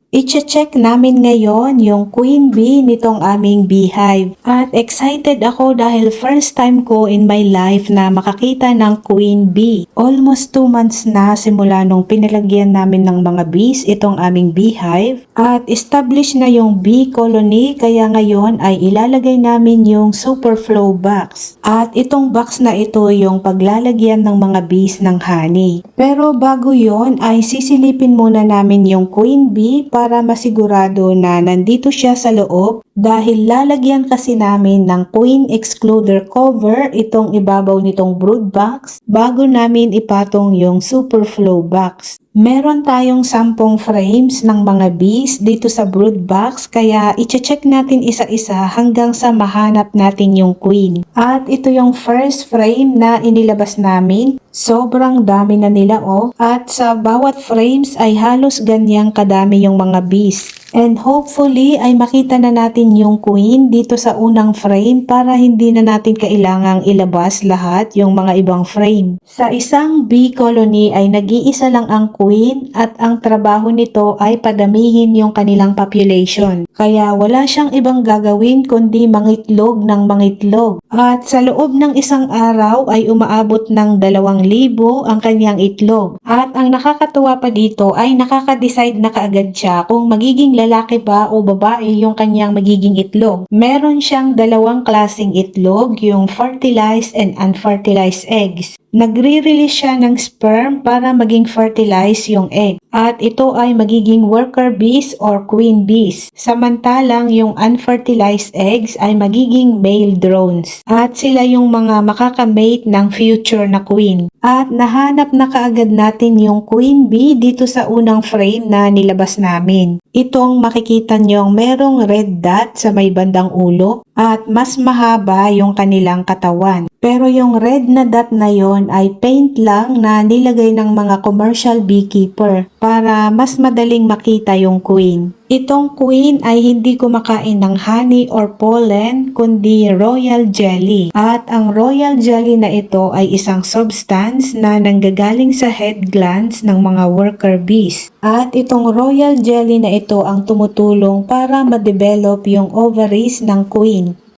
I-check namin ngayon yung queen bee nitong aming beehive. At excited ako dahil first time ko in my life na makakita ng queen bee. Almost 2 months na simula nung pinalagyan namin ng mga bees itong aming beehive. At established na yung bee colony kaya ngayon ay ilalagay namin yung super flow box. At itong box na ito yung paglalagyan ng mga bees ng honey. Pero bago yon ay sisilipin muna namin yung queen bee para masigurado na nandito siya sa loob dahil lalagyan kasi namin ng queen excluder cover itong ibabaw nitong brood box bago namin ipatong yung super flow box. Meron tayong 10 frames ng mga bees dito sa brood box kaya i-check natin isa-isa hanggang sa mahanap natin yung queen. At ito yung first frame na inilabas namin. Sobrang dami na nila at sa bawat frames ay halos ganyang kadami yung mga bees. And hopefully ay makita na natin yung queen dito sa unang frame para hindi na natin kailangang ilabas lahat yung mga ibang frame. Sa isang bee colony ay nag-iisa lang ang queen at ang trabaho nito ay padamihin yung kanilang population. Kaya wala siyang ibang gagawin kundi mangitlog ng mangitlog. At sa loob ng isang araw ay umaabot ng 2,000 ang kanyang itlog. At ang nakakatuwa pa dito ay nakaka-decide na kaagad siya kung magiging lalaki ba o babae yung kanyang magiging itlog. Meron siyang 2 klaseng itlog, yung fertilized and unfertilized eggs. Nagre-release siya ng sperm para maging fertilize yung egg. At ito ay magiging worker bees or queen bees. Samantalang yung unfertilized eggs ay magiging male drones. At sila yung mga makakamate ng future na queen. At nahanap na kaagad natin yung queen bee dito sa unang frame na nilabas namin. Itong makikita nyong merong red dot sa may bandang ulo at mas mahaba yung kanilang katawan. Pero yung red na dot na yon ay paint lang na nilagay ng mga commercial beekeeper para mas madaling makita yung queen. Itong queen ay hindi kumakain ng honey or pollen kundi royal jelly. At ang royal jelly na ito ay isang substance na nanggagaling sa head glands ng mga worker bees. At itong royal jelly na ito ang tumutulong para ma-develop yung ovaries ng queen.